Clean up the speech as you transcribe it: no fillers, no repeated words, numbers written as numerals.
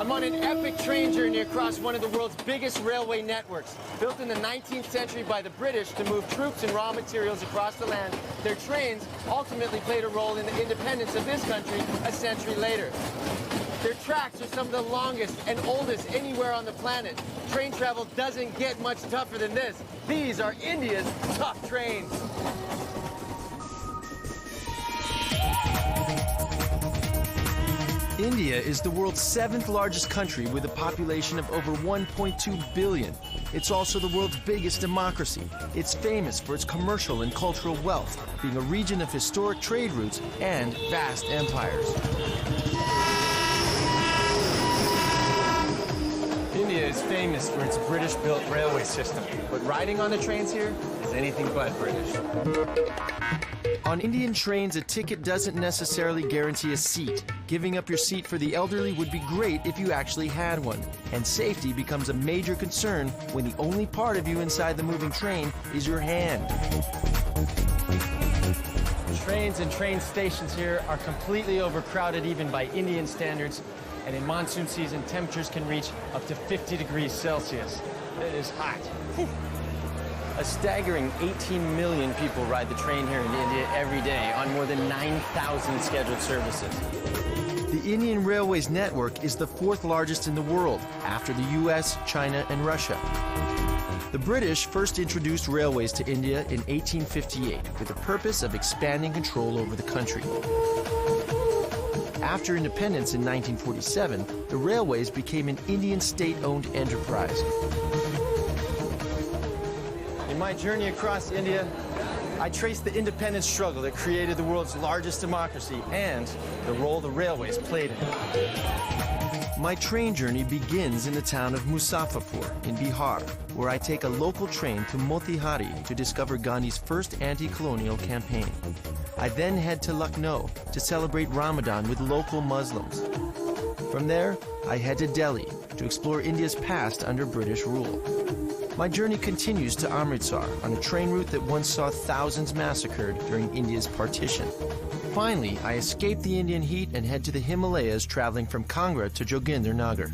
I'm on an epic train journey across one of the world's biggest railway networks. Built in the 19th century by the British to move troops and raw materials across the land, their trains ultimately played a role in the independence of this country a century later. Their tracks are some of the longest and oldest anywhere on the planet. Train travel doesn't get much tougher than this. These are India's tough trains. India is the world's 7th largest country with a population of over 1.2 billion. It's also the world's biggest democracy. It's famous for its commercial and cultural wealth, being a region of historic trade routes and vast empires. India is famous for its British-built railway system, but riding on the trains here is anything but British. On Indian trains, a ticket doesn't necessarily guarantee a seat. Giving up your seat for the elderly would be great if you actually had one. And safety becomes a major concern when the only part of you inside the moving train is your hand. Trains and train stations here are completely overcrowded even by Indian standards. And in monsoon season, temperatures can reach up to 50 degrees Celsius. It is hot. A staggering 18 million people ride the train here in India every day on more than 9,000 scheduled services. The Indian Railways network is the 4th largest in the world, after the US, China, and Russia. The British first introduced railways to India in 1858 with the purpose of expanding control over the country. After independence in 1947, the railways became an Indian state-owned enterprise. In my journey across India, I traced the independence struggle that created the world's largest democracy and the role the railways played in it. My train journey begins in the town of Muzaffarpur in Bihar, where I take a local train to Motihari to discover Gandhi's first anti-colonial campaign. I then head to Lucknow to celebrate Ramadan with local Muslims. From there, I head to Delhi to explore India's past under British rule. My journey continues to Amritsar on a train route that once saw thousands massacred during India's partition. Finally, I escape the Indian heat and head to the Himalayas, traveling from Kangra to Joginder Nagar.